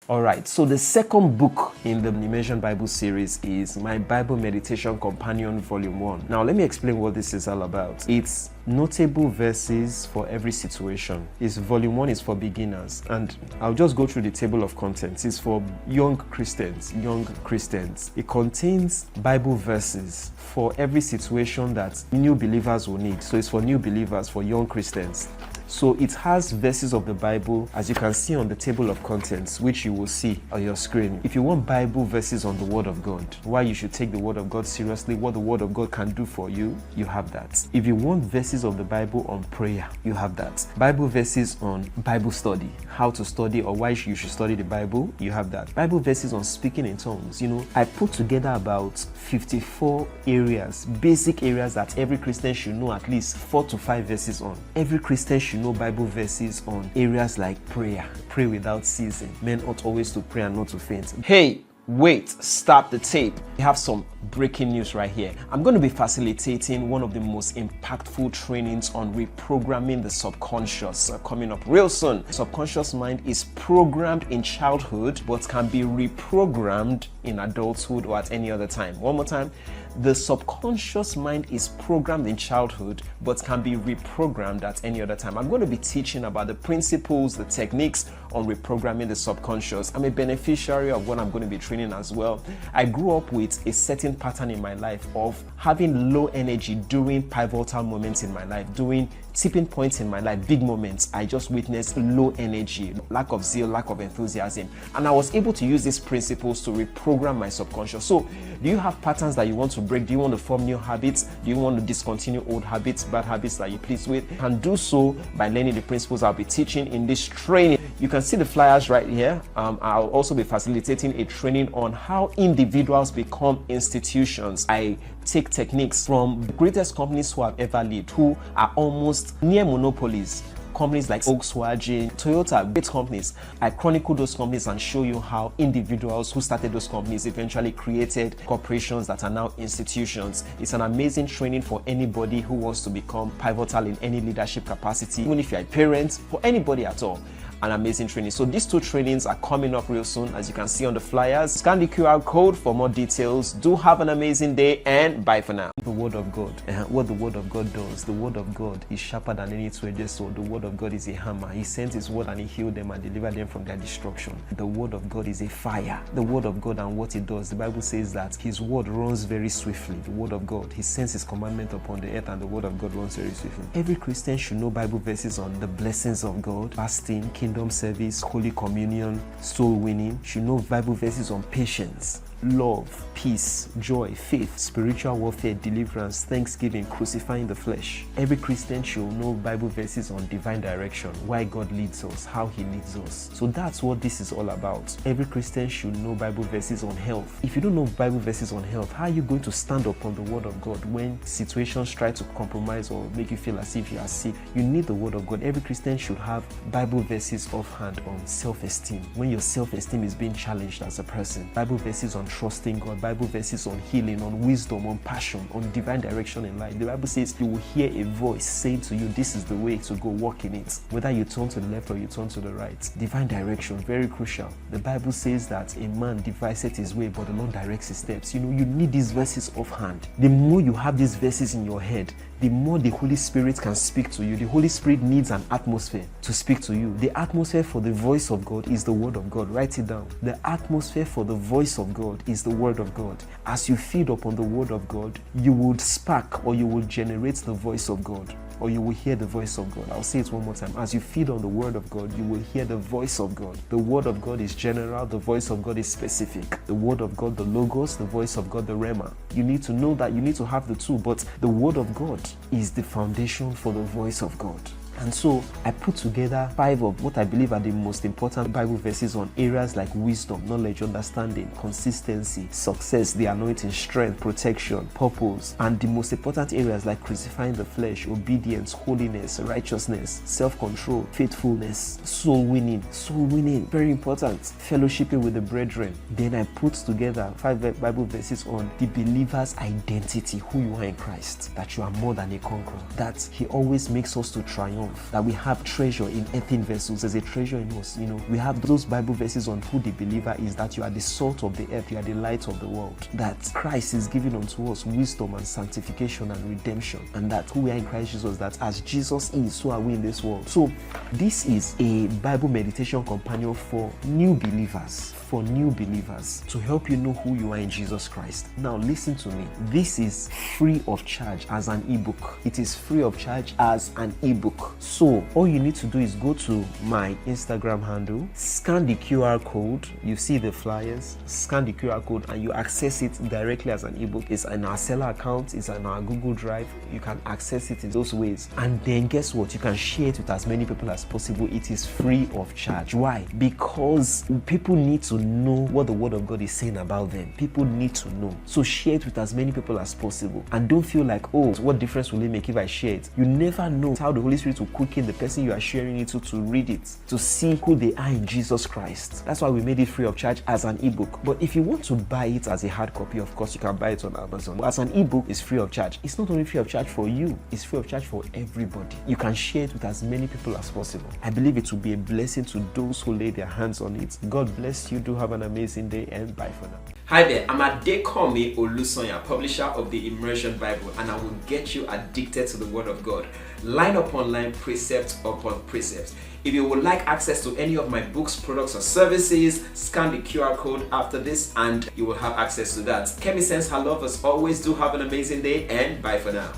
All right, so the second book in the Immersion Bible series is my Bible Meditation Companion Volume 1. Now, let me explain what this is all about. It's notable verses for every situation. Volume 1 is for beginners, and I'll just go through the table of contents. It's for young Christians. It contains Bible verses for every situation that new believers will need. So it's for new believers, for young Christians. So it has verses of the Bible, as you can see on the table of contents, which you will see on your screen. If you want Bible verses on the Word of God, why you should take the Word of God seriously, what the Word of God can do for you, you have that. If you want verses of the Bible on prayer, you have that. Bible verses on Bible study, how to study or why you should study the Bible, you have that. Bible verses on speaking in tongues. I put together about 54 areas, basic areas that every Christian should know at least 4 to 5 verses on. Every Christian should know Bible verses on areas like prayer. Pray without ceasing. Men ought always to pray and not to faint. Hey, wait, stop the tape. We have some breaking news right here. I'm going to be facilitating one of the most impactful trainings on reprogramming the subconscious coming up real soon. Subconscious mind is programmed in childhood but can be reprogrammed in adulthood or at any other time. One more time. The subconscious mind is programmed in childhood but can be reprogrammed at any other time. I'm going to be teaching about the principles, the techniques on reprogramming the subconscious. I'm a beneficiary of what I'm going to be training as well. I grew up with a certain pattern in my life of having low energy during pivotal moments in my life, during tipping points in my life, big moments. I just witnessed low energy, lack of zeal, lack of enthusiasm. And I was able to use these principles to reprogram my subconscious. So, do you have patterns that you want to break? Do you want to form new habits? Do you want to discontinue old habits, bad habits that you're pleased with? You can do so by learning the principles I'll be teaching in this training. You can see the flyers right here. I'll also be facilitating a training on how individuals become institutions. I take techniques from the greatest companies who have ever lived, who are almost near monopolies. Companies like Volkswagen, Toyota, great companies. I chronicle those companies and show you how individuals who started those companies eventually created corporations that are now institutions. It's an amazing training for anybody who wants to become pivotal in any leadership capacity, even if you're a parent, for anybody at all. An amazing training. So these two trainings are coming up real soon, as you can see on the flyers. Scan the QR code for more details. Do have an amazing day and bye for now. The Word of God. What the Word of God does. The Word of God is sharper than any two-edged sword. The Word of God is a hammer. He sent His word and He healed them and delivered them from their destruction. The Word of God is a fire. The Word of God and what it does. The Bible says that His word runs very swiftly. The Word of God. He sends His commandment upon the earth and the Word of God runs very swiftly. Every Christian should know Bible verses on the blessings of God, fasting, kingdom service, Holy Communion, soul winning. Should know Bible verses on patience, love, peace, joy, faith, spiritual warfare, deliverance, thanksgiving, crucifying the flesh. Every Christian should know Bible verses on divine direction, why God leads us, how He leads us. So that's what this is all about. Every Christian should know Bible verses on health. If you don't know Bible verses on health, how are you going to stand up on the Word of God when situations try to compromise or make you feel as if you are sick? You need the Word of God. Every Christian should have Bible verses offhand on self-esteem. When your self-esteem is being challenged as a person, Bible verses on trusting God, Bible verses on healing, on wisdom, on passion, on divine direction in life. The Bible says you will hear a voice saying to you, this is the way to go, walk in it. Whether you turn to the left or you turn to the right. Divine direction, very crucial. The Bible says that a man deviseth his way, but the Lord directs his steps. You need these verses offhand. The more you have these verses in your head, the more the Holy Spirit can speak to you. The Holy Spirit needs an atmosphere to speak to you. The atmosphere for the voice of God is the Word of God. Write it down. The atmosphere for the voice of God is the Word of God. As you feed upon the Word of God, you would spark or you will generate the voice of God, or you will hear the voice of God. I'll say it one more time. As you feed on the Word of God, you will hear the voice of God. The Word of God is general, the voice of God is specific. The Word of God, the Logos, the voice of God, the Rhema. You need to know that, you need to have the two, but the Word of God is the foundation for the voice of God. And so I put together 5 of what I believe are the most important Bible verses on areas like wisdom, knowledge, understanding, consistency, success, the anointing, strength, protection, purpose, and the most important areas like crucifying the flesh, obedience, holiness, righteousness, self-control, faithfulness, soul winning, very important, fellowshipping with the brethren. Then I put together 5 Bible verses on the believer's identity, who you are in Christ, that you are more than a conqueror, that He always makes us to triumph, love, that we have treasure in earthen vessels. There's a treasure in us. We have those Bible verses on who the believer is, that you are the salt of the earth, you are the light of the world, that Christ is giving unto us wisdom and sanctification and redemption, and that who we are in Christ Jesus, that as Jesus is, so are we in this world. So this is a Bible meditation companion for new believers, to help you know who you are in Jesus Christ. Now listen to me. This is free of charge as an ebook. It is free of charge as an ebook. So all you need to do is go to my Instagram handle, scan the QR code, you see the flyers, scan the QR code and you access it directly as an ebook. It's in our seller account, it's in our Google Drive. You can access it in those ways. And then guess what? You can share it with as many people as possible. It is free of charge. Why? Because people need to know what the Word of God is saying about them. People need to know. So share it with as many people as possible. And don't feel like, oh, what difference will it make if I share it? You never know how the Holy Spirit will quicken the person you are sharing it to read it, to see who they are in Jesus Christ. That's why we made it free of charge as an ebook. But if you want to buy it as a hard copy, of course, you can buy it on Amazon. But as an ebook, it's free of charge. It's not only free of charge for you, it's free of charge for everybody. You can share it with as many people as possible. I believe it will be a blessing to those who lay their hands on it. God bless you. Do have an amazing day and bye for now. Hi there, I'm Adekomi Olusonya, publisher of the Immersion Bible, and I will get you addicted to the Word of God, line upon line, precept upon precept. If you would like access to any of my books, products, or services, scan the QR code after this and you will have access to that. Kemi sends her love as always. Do have an amazing day and bye for now.